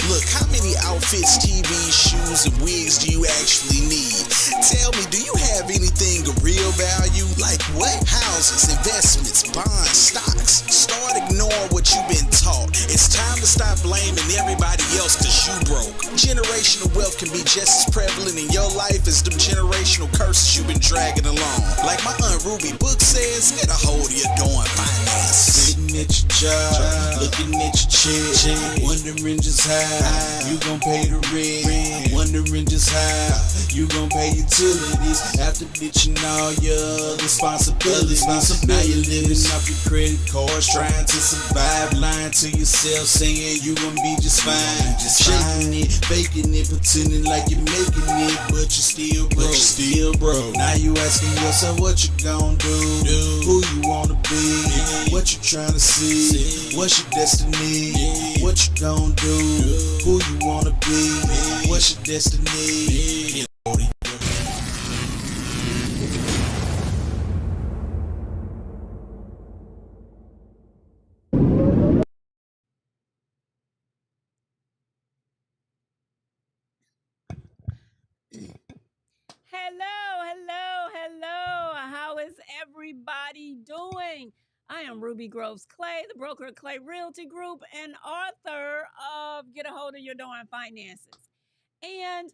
Look, how many outfits, TVs, shoes, and wigs do you actually need? Tell me, do you have anything of real value? Like what? Houses, investments, bonds, stocks. Start ignoring what you've been taught. It's time to stop blaming everybody else cause you broke. Generational wealth can be just as prevalent in your life as them generational curses you've been dragging along. Like my Aunt Ruby book says, get a hold of your doing finances. Sitting at your job, looking at your check, wondering just how you gon' pay the rent, wondering just how you gon' pay utilities after ditching all your responsibilities. Now you're living off your credit cards, trying to survive, lying to yourself, saying you gon' be just fine, shaking it, faking it, pretending like you're making it, but you're still broke. Now you asking yourself what you gon' do, who you wanna be, what you trying to see, what's your destiny, what you gon' do, who you wanna be, what's your destiny. Hello, hello, hello. How is everybody doing? I am Ruby Groves Clay, the broker at Clay Realty Group and author of Get a Hold of Your Darn Finances. And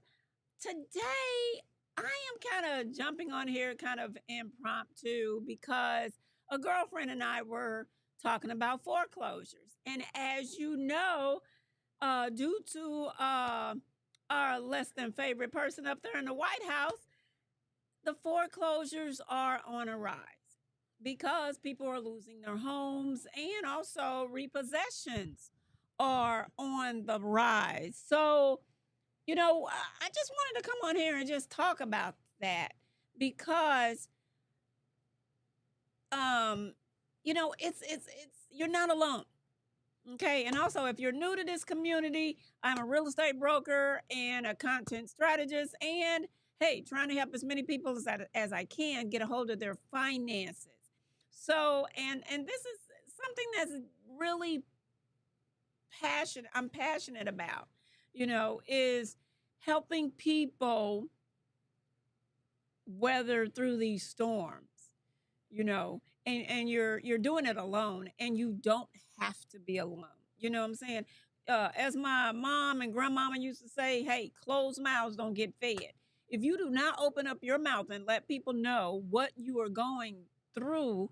today I am kind of jumping on here, kind of impromptu, because a girlfriend and I were talking about foreclosures. And as you know, due to our less than favorite person up there in the White House, the foreclosures are on a rise because people are losing their homes and also repossessions are on the rise. So, I just wanted to come on here and just talk about that because it's you're not alone. Okay. And also, if you're new to this community, I'm a real estate broker and a content strategist. And hey, trying to help as many people as I can get a hold of their finances. So, and this is something that's really I'm passionate about, is helping people weather through these storms, and you're doing it alone and you don't have to be alone. You know what I'm saying? As my mom and grandmama used to say, hey, closed mouths don't get fed. If you do not open up your mouth and let people know what you are going through,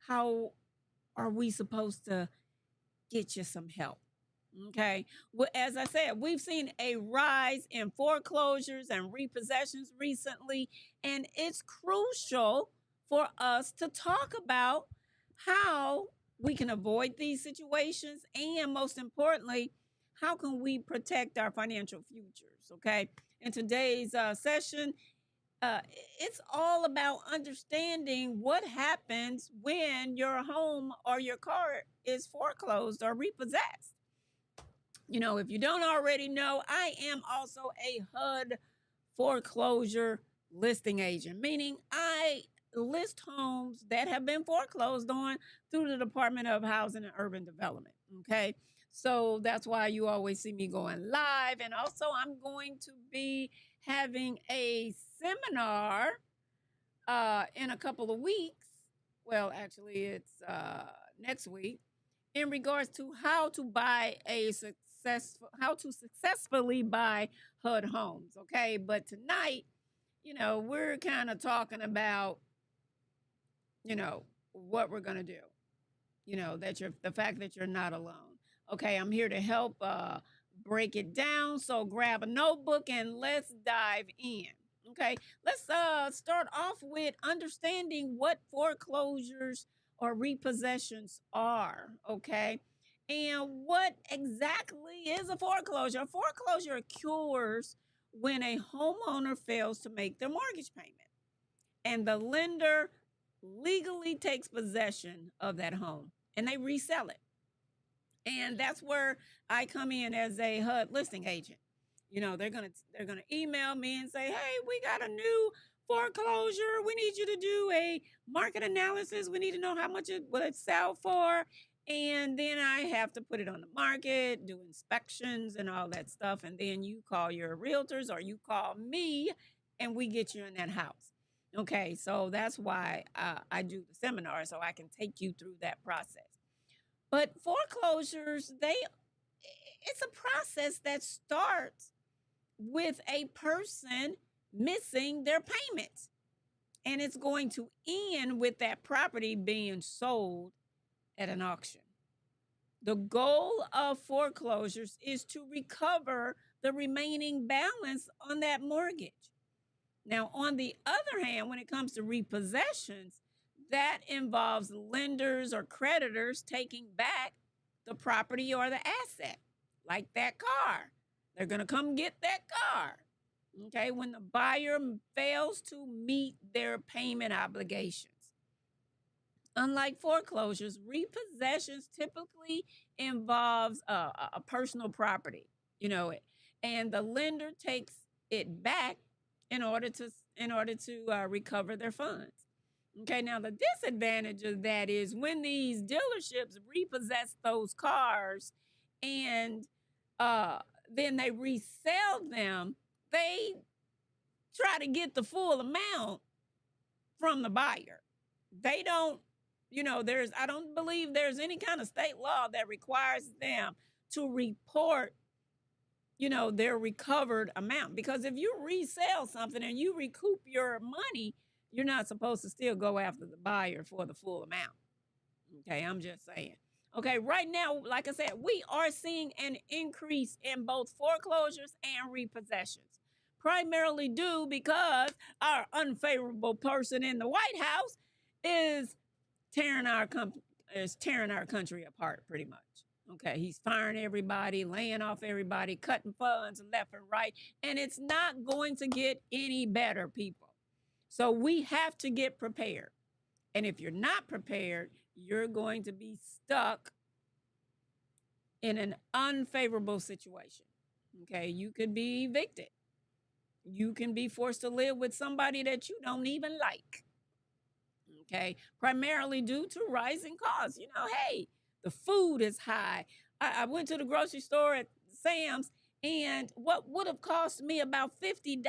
how are we supposed to get you some help? Okay. Well, as I said, we've seen a rise in foreclosures and repossessions recently, and it's crucial for us to talk about how we can avoid these situations and, most importantly, how can we protect our financial futures. Okay. In today's session, uh, it's all about understanding what happens when your home or your car is foreclosed or repossessed. If you don't already know, I am also a HUD foreclosure listing agent, meaning I list homes that have been foreclosed on through the Department of Housing and Urban Development. Okay. So that's why you always see me going live. And also, I'm going to be having a seminar in a couple of weeks. Well, actually, it's next week in regards to how to successfully buy HUD homes. Okay, but tonight, we're kind of talking about, what we're gonna do. That you're the fact that you're not alone. Okay, I'm here to help break it down. So grab a notebook and let's dive in. Okay, let's start off with understanding what foreclosures or repossessions are. Okay, and what exactly is a foreclosure? A foreclosure occurs when a homeowner fails to make their mortgage payment and the lender legally takes possession of that home and they resell it. And that's where I come in as a HUD listing agent. They're gonna email me and say, "Hey, we got a new foreclosure. We need you to do a market analysis. We need to know how much it will it sell for, And then I have to put it on the market, do inspections and all that stuff. And then you call your realtors or you call me and we get you in that house. Okay, so that's why I do the seminar so I can take you through that process. But foreclosures, it's a process that starts with a person missing their payments. And it's going to end with that property being sold at an auction. The goal of foreclosures is to recover the remaining balance on that mortgage. Now, on the other hand, when it comes to repossessions, that involves lenders or creditors taking back the property or the asset, like that car. They're going to come get that car. Okay, when the buyer fails to meet their payment obligations. Unlike foreclosures, repossessions typically involves a personal property, and the lender takes it back in order to recover their funds. Okay, now the disadvantage of that is when these dealerships repossess those cars and then they resell them, they try to get the full amount from the buyer. They don't, I don't believe there's any kind of state law that requires them to report, their recovered amount. Because if you resell something and you recoup your money, you're not supposed to still go after the buyer for the full amount. Okay, I'm just saying. Okay, right now, like I said, we are seeing an increase in both foreclosures and repossessions, primarily due because our unfavorable person in the White House is tearing our country apart pretty much. Okay, he's firing everybody, laying off everybody, cutting funds left and right, and it's not going to get any better, people. So we have to get prepared. And if you're not prepared, you're going to be stuck in an unfavorable situation. Okay, you could be evicted. You can be forced to live with somebody that you don't even like. Okay, primarily due to rising costs. Hey, the food is high. I went to the grocery store at Sam's, and what would have cost me about $50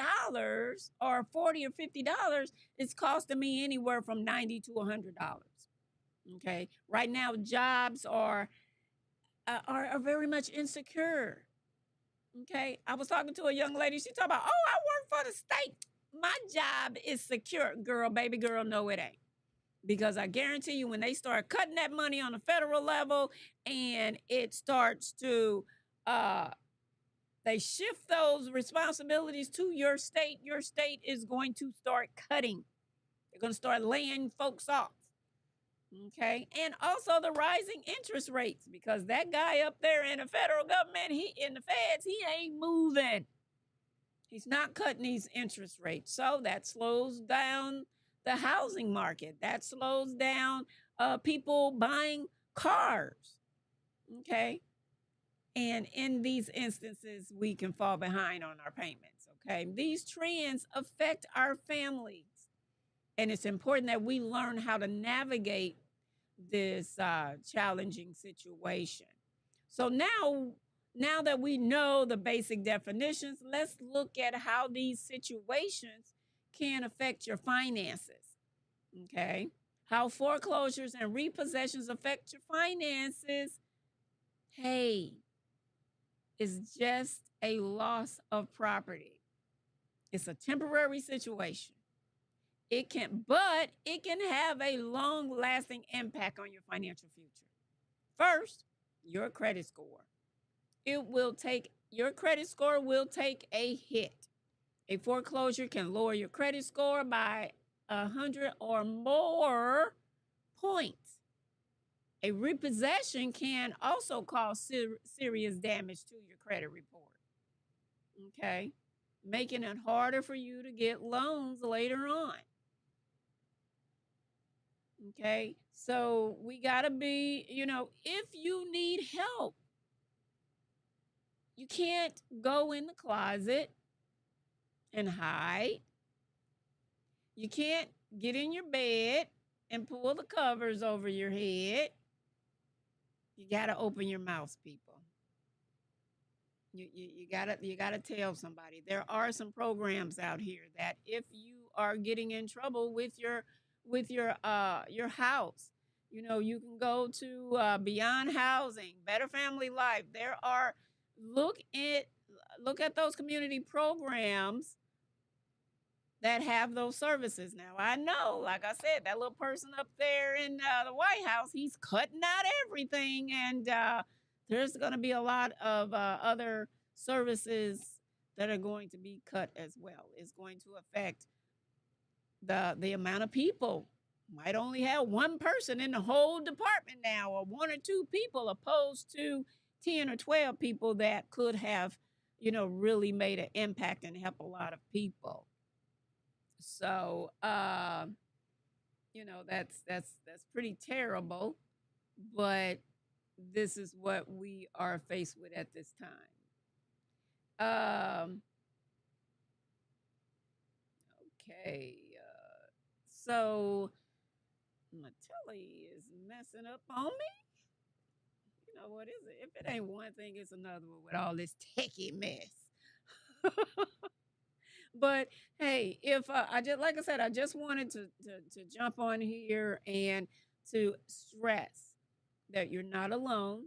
or $40 or $50 is costing me anywhere from $90 to $100. Okay, right now jobs are very much insecure. Okay, I was talking to a young lady. She talked about, I work for the state. My job is secure. Girl, baby girl, no, it ain't. Because I guarantee you, when they start cutting that money on the federal level and it starts to, they shift those responsibilities to your state is going to start cutting. They're going to start laying folks off. Okay. And also the rising interest rates, because that guy up there in the federal government, in the feds, he ain't moving. He's not cutting these interest rates. So that slows down the housing market. That slows down people buying cars. Okay. And in these instances, we can fall behind on our payments. Okay. These trends affect our families. And it's important that we learn how to navigate this challenging situation. So now that we know the basic definitions, let's look at how these situations can affect your finances. Okay. How foreclosures and repossessions affect your finances. Hey, it's just a loss of property. It's a temporary situation. It can have a long-lasting impact on your financial future. First, your credit score. Your credit score will take a hit. A foreclosure can lower your credit score by 100 or more points. A repossession can also cause serious damage to your credit report. Okay, making it harder for you to get loans later on. Okay, so we got to be, if you need help, you can't go in the closet and hide. You can't get in your bed and pull the covers over your head. You gotta open your mouth, people. You gotta tell somebody. There are some programs out here that if you are getting in trouble with your house, you can go to Beyond Housing, Better Family Life. There are look at look at those community programs that have those services. Now, I know, like I said, that little person up there in the White House, he's cutting out everything, and there's going to be a lot of other services that are going to be cut as well. It's going to affect the amount of people. Might only have one person in the whole department now, or one or two people, opposed to 10 or 12 people that could have, really made an impact and help a lot of people. So, that's pretty terrible, but this is what we are faced with at this time. Okay. So my telly is messing up on me. You know what is it? If it ain't one thing, it's another one with all this techie mess. But hey, if I just like I said, I just wanted to jump on here and to stress that you're not alone.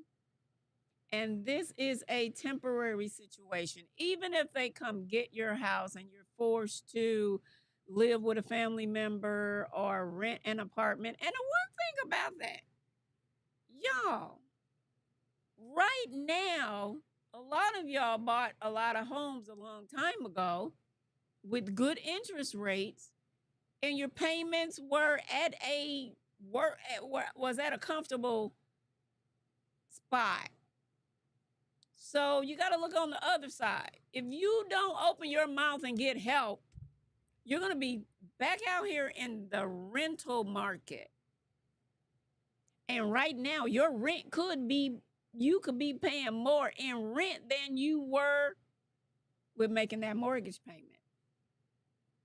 And this is a temporary situation. Even if they come get your house and you're forced to live with a family member or rent an apartment. And the one thing about that, y'all, right now, a lot of y'all bought a lot of homes a long time ago with good interest rates, and your payments were was at a comfortable spot. So you got to look on the other side. If you don't open your mouth and get help, you're going to be back out here in the rental market. And right now, your rent you could be paying more in rent than you were with making that mortgage payment.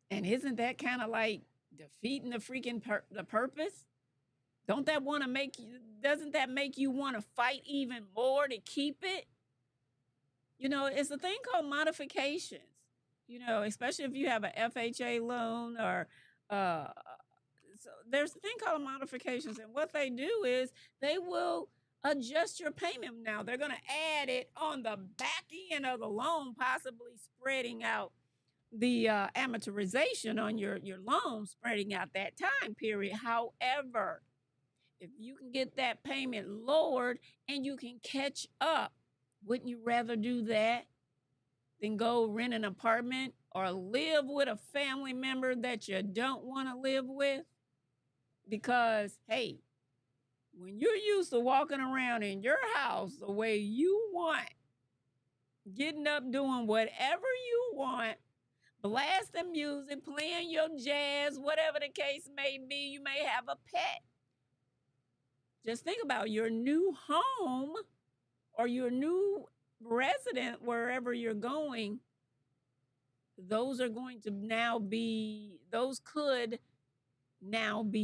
And isn't that kind of like defeating the freaking the purpose? Doesn't that make you want to fight even more to keep it? It's a thing called modifications, especially if you have a FHA loan or so there's a thing called modifications. And what they do is they will adjust your payment. Now they're going to add it on the back end of the loan, possibly spreading out the amortization on your loan, spreading out that time period. However, if you can get that payment lowered and you can catch up, wouldn't you rather do that than go rent an apartment or live with a family member that you don't want to live with? Because, hey, when you're used to walking around in your house the way you want, getting up, doing whatever you want, blasting music, playing your jazz, whatever the case may be, you may have a pet. Just think about your new home or your new resident, wherever you're going. Those could now be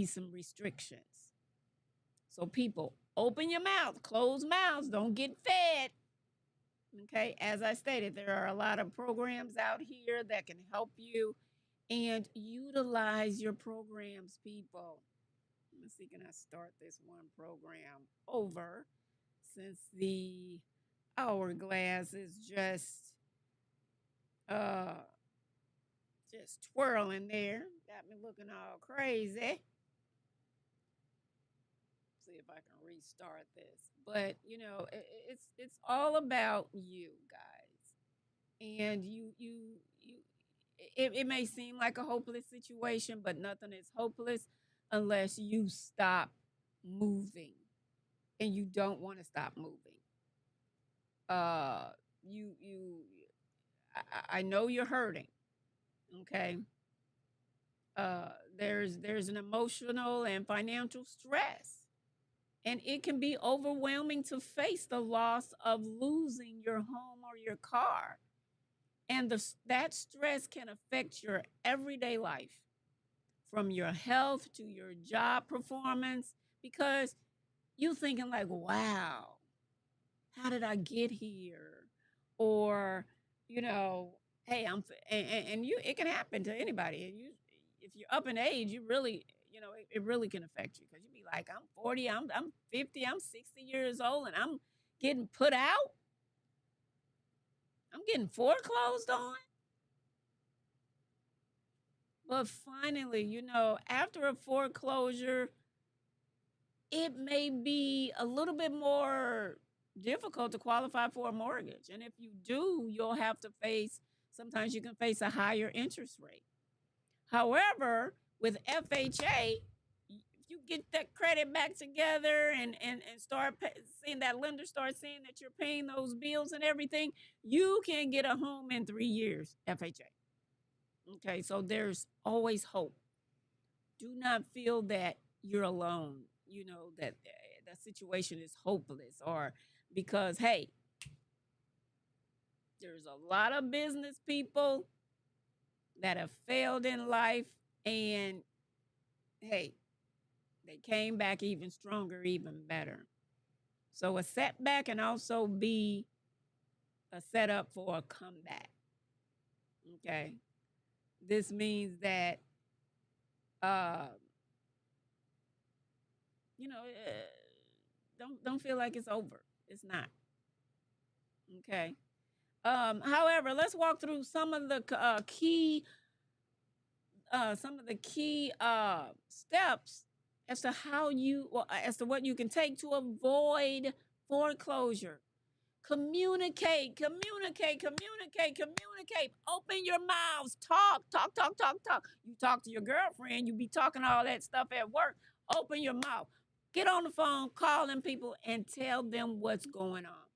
some restrictions. So people, open your mouth, close mouths, don't get fed. Okay, as I stated, there are a lot of programs out here that can help you, and utilize your programs, people. Let me see, can I start this one program over since the hourglass is uh just twirling there. Got me looking all crazy. See if I can restart this. But it's all about you guys. And it may seem like a hopeless situation, but nothing is hopeless unless you stop moving. And you don't want to stop moving. You I know you're hurting. Okay. There's an emotional and financial stress. And it can be overwhelming to face the loss of losing your home or your car. And that stress can affect your everyday life, from your health to your job performance, because you thinking like, wow, how did I get here? Or, you know, hey, and you, it can happen to anybody. And you, if you're up in age, you really, it really can affect you because you be like, I'm 40, I'm 50, I'm 60 years old, and I'm getting put out. I'm getting foreclosed on. But finally, after a foreclosure, it may be a little bit more difficult to qualify for a mortgage. And if you do, you'll have to sometimes you can face a higher interest rate. However, with FHA, if you get that credit back together and start seeing that lender start seeing that you're paying those bills and everything, you can get a home in 3 years, FHA. Okay, so there's always hope. Do not feel that you're alone, that the situation is hopeless, or because, hey, there's a lot of business people that have failed in life, and hey, they came back even stronger, even better. So a setback can also be a setup for a comeback. Okay. This means that, uh, you know, don't feel like it's over. It's not. Okay. However, let's walk through some of the key steps as to as to what you can take to avoid foreclosure. Communicate, communicate, communicate, communicate. Open your mouths. Talk, talk, talk, talk, talk. You talk to your girlfriend, you be talking all that stuff at work. Open your mouth. Get on the phone, call them people, and tell them what's going on.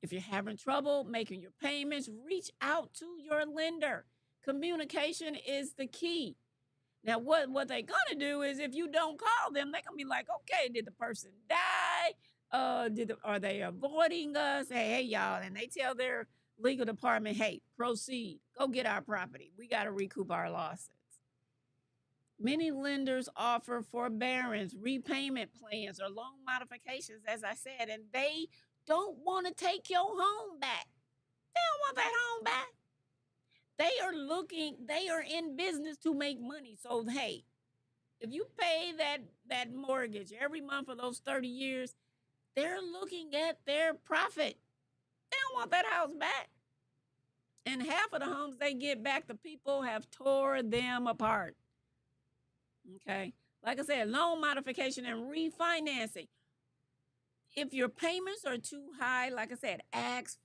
If you're having trouble making your payments, reach out to your lender. Communication is the key. Now, what they're gonna do is, if you don't call them, they're gonna be like, okay, did the person die? Are they avoiding us? Hey, y'all, and they tell their legal department, hey, proceed, go get our property. We got to recoup our losses. Many lenders offer forbearance, repayment plans, or loan modifications, as I said, and they don't want to take your home back. They don't want that home back. They are in business to make money. So, hey, if you pay that mortgage every month for those 30 years, they're looking at their profit. They don't want that house back. And half of the homes they get back, the people have tore them apart. Okay. Like I said, loan modification and refinancing. If your payments are too high, like I said, ask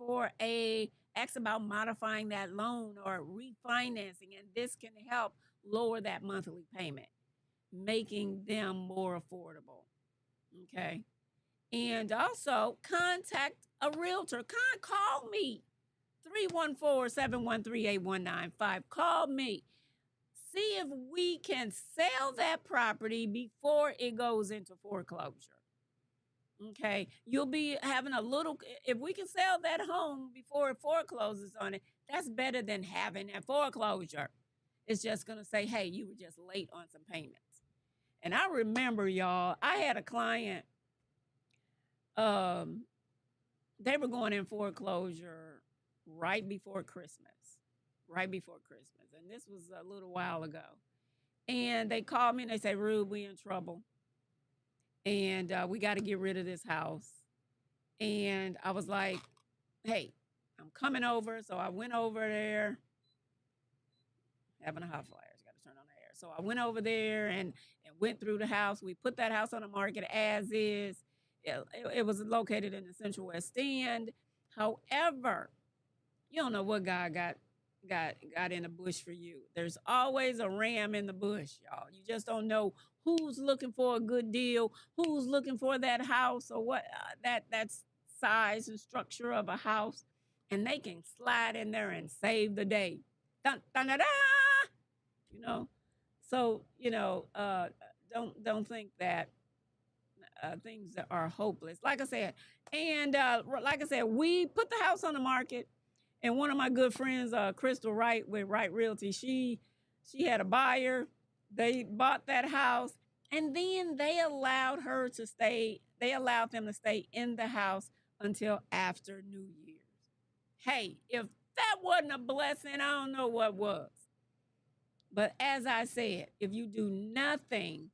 about modifying that loan or refinancing, and this can help lower that monthly payment, making them more affordable. Okay. And also contact a realtor. Call me. 314-713-8195. Call me. See if we can sell that property before it goes into foreclosure. Okay. You'll be having if we can sell that home before it forecloses on it, that's better than having that foreclosure. It's just going to say, hey, you were just late on some payments. And I remember, y'all, I had a client, they were going in foreclosure right before Christmas. And this was a little while ago. And they called me and they said, Rube, we in trouble. And we got to get rid of this house. And I was like, hey, I'm coming over. So I went over there. Having a hot flash, got to turn on the air. So I went over there and went through the house. We put that house on the market as is. It was located in the Central West End. However, you don't know what God got in the bush for you. There's always a ram in the bush, y'all. You just don't know who's looking for a good deal, who's looking for that house, or what that size and structure of a house, and they can slide in there and save the day. Dun, dun, dun, dun! So don't think that things are hopeless. Like I said, we put the house on the market. And one of my good friends, Crystal Wright with Wright Realty, she had a buyer. They bought that house, and then they allowed them to stay in the house until after New Year's. Hey, if that wasn't a blessing, I don't know what was. But as I said, if you do nothing,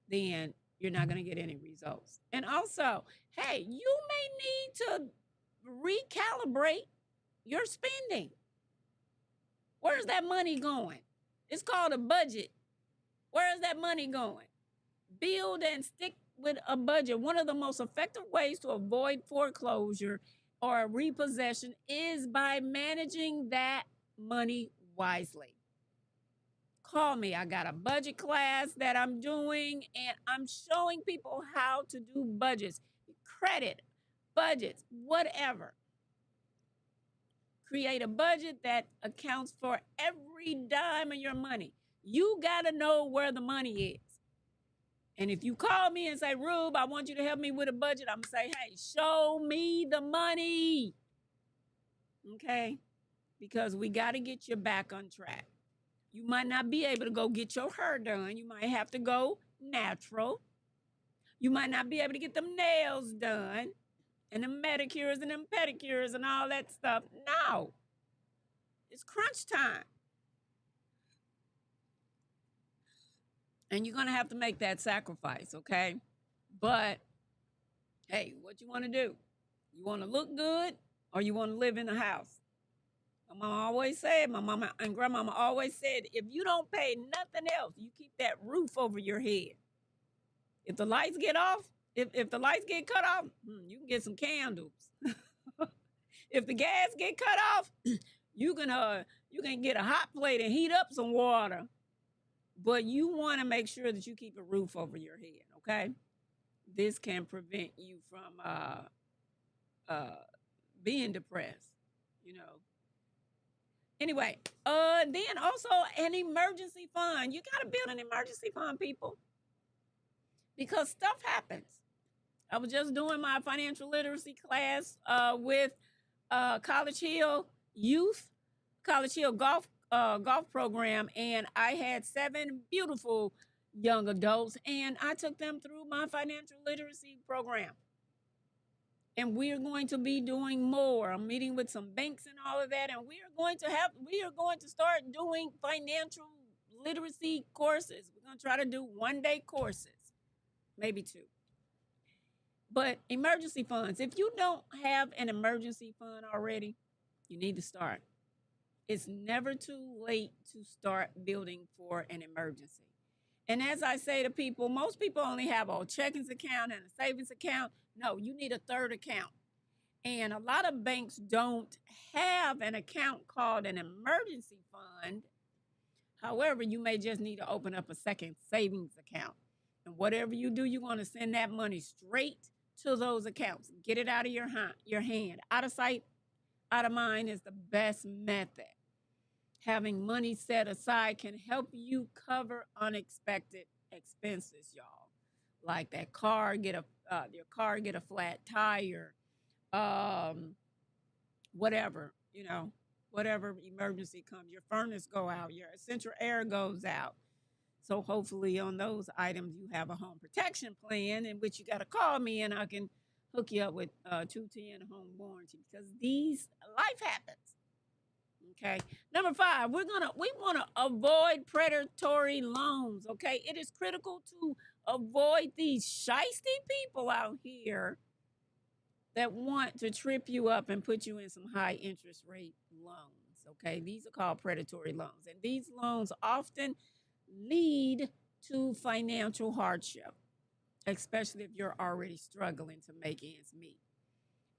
then you're not going to get any results. And also, hey, you may need to recalibrate your spending. Where's that money going? It's called a budget. Where is that money going? Build and stick with a budget. One of the most effective ways to avoid foreclosure or repossession is by managing that money wisely. Call me. I got a budget class that I'm doing, and I'm showing people how to do budgets, credit, budgets, whatever. Create a budget that accounts for every dime of your money. You got to know where the money is. And if you call me and say, Rube, I want you to help me with a budget, I'm going to say, hey, show me the money. Okay? Because we got to get you back on track. You might not be able to go get your hair done. You might have to go natural. You might not be able to get them nails done and them manicures and them pedicures and all that stuff. No. It's crunch time. And you're going to have to make that sacrifice, okay? But, hey, what you want to do? You want to look good or you want to live in the house? My mama always said, my mama and grandmama always said, if you don't pay nothing else, you keep that roof over your head. If the lights get off, if the lights get cut off, you can get some candles. If the gas get cut off, you can get a hot plate and heat up some water. But you want to make sure that you keep a roof over your head, okay? This can prevent you from being depressed, you know. Anyway, then also an emergency fund. You got to build an emergency fund, people, because stuff happens. I was just doing my financial literacy class with College Hill Youth, College Hill Golf program, and I had 7 beautiful young adults, and I took them through my financial literacy program. And we are going to be doing more. I'm meeting with some banks and all of that, and we are going to start doing financial literacy courses. We're going to try to do 1-day courses, maybe 2. But emergency funds, if you don't have an emergency fund already, you need to start. It's never too late to start building for an emergency. And as I say to people, most people only have a checking account and a savings account. No, you need a third account. And a lot of banks don't have an account called an emergency fund. However, you may just need to open up a second savings account. And whatever you do, you're going to send that money straight to those accounts. Get it out of your hand. Out of sight, out of mind is the best method. Having money set aside can help you cover unexpected expenses, y'all. Like that car, your car get a flat tire, whatever, whatever emergency comes. Your furnace go out, your central air goes out. So hopefully on those items you have a home protection plan in which you got to call me and I can hook you up with 210 home warranty because life happens. Okay. Number 5, we want to avoid predatory loans. Okay. It is critical to avoid these shiesty people out here that want to trip you up and put you in some high interest rate loans. Okay. These are called predatory loans. And these loans often lead to financial hardship, especially if you're already struggling to make ends meet.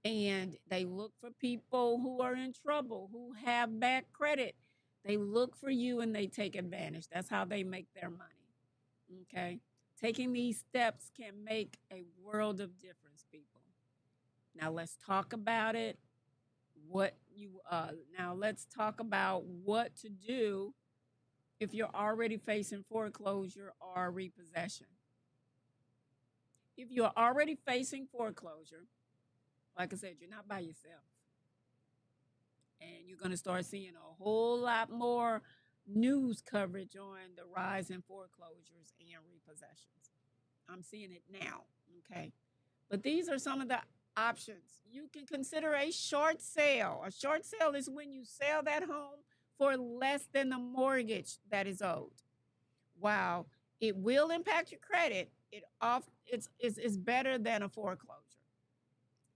And they look for people who are in trouble, who have bad credit. They look for you and they take advantage. That's how they make their money. Okay? Taking these steps can make a world of difference, people. Now let's talk about it. Now let's talk about what to do if you're already facing foreclosure or repossession. If you're already facing foreclosure, like I said, you're not by yourself. And you're going to start seeing a whole lot more news coverage on the rise in foreclosures and repossessions. I'm seeing it now, okay? But these are some of the options. You can consider a short sale. A short sale is when you sell that home for less than the mortgage that is owed. While it will impact your credit, it's better than a foreclosure.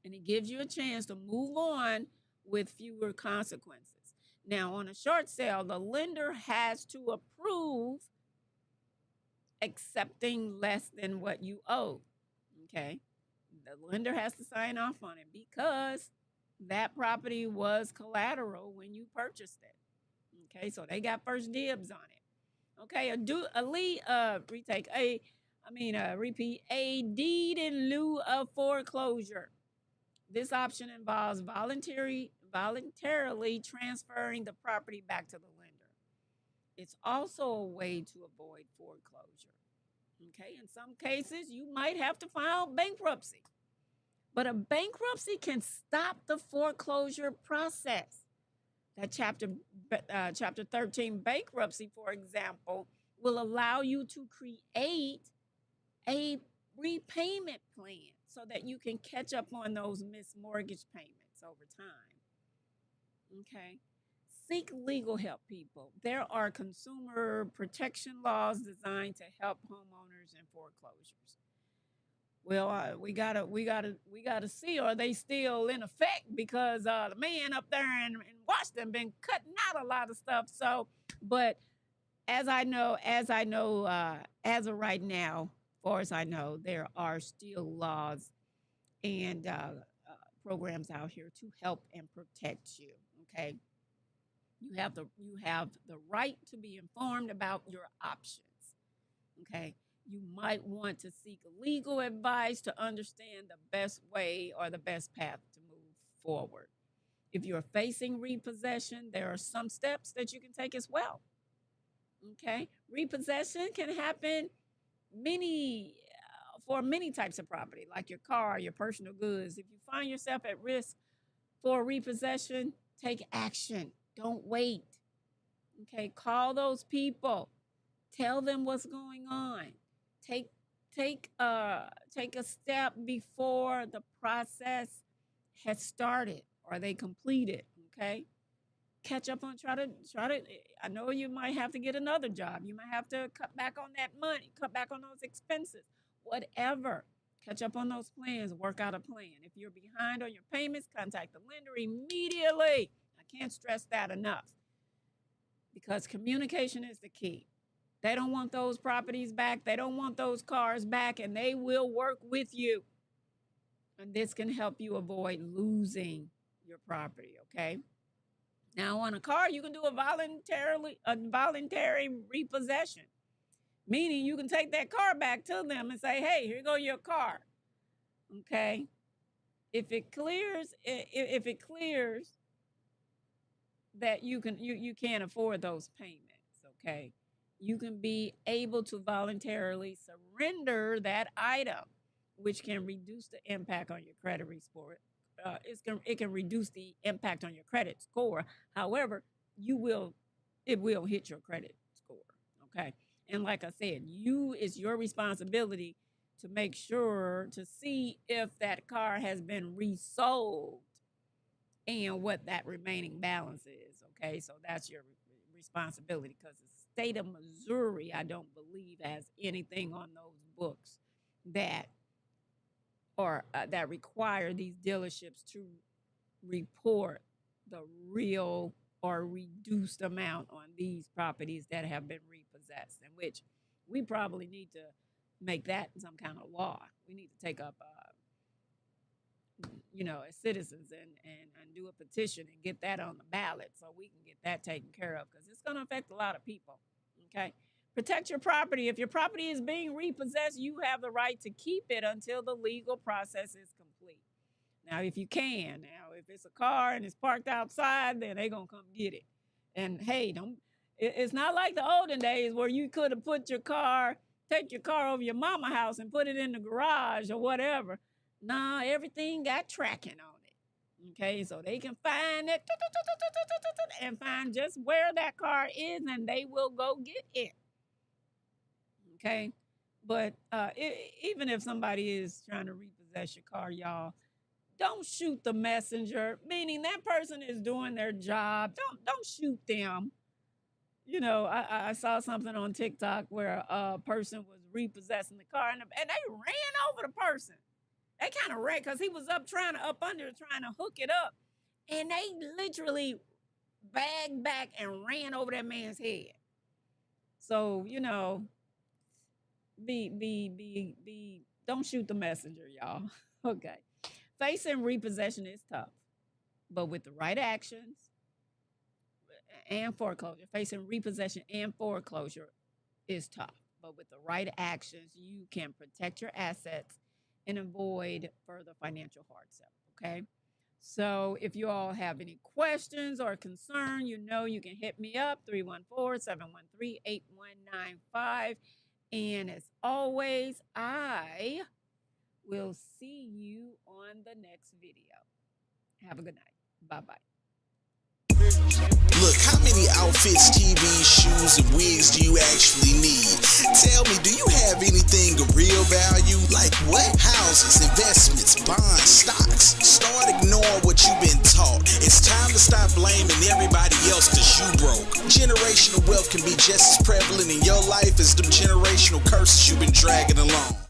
And it gives you a chance to move on with fewer consequences. Now, on a short sale, the lender has to approve accepting less than what you owe. Okay. The lender has to sign off on it because that property was collateral when you purchased it. Okay, so they got first dibs on it. Okay, repeat a deed in lieu of foreclosure. This option involves voluntarily transferring the property back to the lender. It's also a way to avoid foreclosure. Okay, in some cases, you might have to file bankruptcy, but a bankruptcy can stop the foreclosure process. That chapter 13 bankruptcy, for example, will allow you to create a repayment plan so that you can catch up on those missed mortgage payments over time. Okay. Seek legal help, people. There are consumer protection laws designed to help homeowners in foreclosures. Well, we gotta see, are they still in effect? Because the man up there in Washington been cutting out a lot of stuff. So, but as of right now, far as I know, there are still laws and programs out here to help and protect you. Okay, you have the right to be informed about your options. Okay, you might want to seek legal advice to understand the best way or the best path to move forward. If you're facing repossession, there are some steps that you can take as well. Okay, repossession can happen many for many types of property, like your car, your personal goods. If you find yourself at risk for repossession, take action. Don't wait. Okay, call those people. Tell them what's going on. Take take a step before the process has started or they completed. Okay, catch up on try to. I know you might have to get another job. You might have to cut back on that money, cut back on those expenses, whatever. Catch up on those plans. Work out a plan. If you're behind on your payments, contact the lender immediately. I can't stress that enough because communication is the key. They don't want those properties back. They don't want those cars back, and they will work with you. And this can help you avoid losing your property, okay? Now, on a car, you can do a voluntary repossession, meaning you can take that car back to them and say, "Hey, here go your car." Okay? If it clears that you can't afford those payments, okay? You can be able to voluntarily surrender that item, which can reduce the impact on your credit report. It can reduce the impact on your credit score. However, it will hit your credit score. Okay, and like I said, it's your responsibility to make sure to see if that car has been resold and what that remaining balance is. Okay, so that's your responsibility because the state of Missouri, I don't believe, has anything on those books that that require these dealerships to report the real or reduced amount on these properties that have been repossessed, in which we probably need to make that some kind of law. We need to take up as citizens and do a petition and get that on the ballot so we can get that taken care of because it's going to affect a lot of people. Okay. Protect your property. If your property is being repossessed, you have the right to keep it until the legal process is complete. Now, if you can, if it's a car and it's parked outside, then they're going to come get it. And hey, it's not like the olden days where you could have take your car over your mama house and put it in the garage or whatever. Nah, everything got tracking on it. Okay, so they can find it and find just where that car is and they will go get it. Okay, but even if somebody is trying to repossess your car, y'all, don't shoot the messenger, meaning that person is doing their job. Don't shoot them. You know, I saw something on TikTok where a person was repossessing the car and they ran over the person. They kind of ran because he was trying to hook it up. And they literally bagged back and ran over that man's head. So, you know, don't shoot the messenger, y'all. Okay. Facing repossession is tough, but with the right actions and foreclosure, facing repossession and foreclosure is tough, but with the right actions, you can protect your assets and avoid further financial hardship. Okay. So if you all have any questions or concern, you know you can hit me up 314-713-8195. And as always, I will see you on the next video. Have a good night. Bye-bye. Look, how many outfits, TVs, shoes, and wigs do you actually need? Tell me, do you have anything of real value? Like what? Houses, investments, bonds, stocks. Start ignoring what you've been taught. It's time to stop blaming everybody else cause you broke. Generational wealth can be just as prevalent in your life as the generational curses you've been dragging along.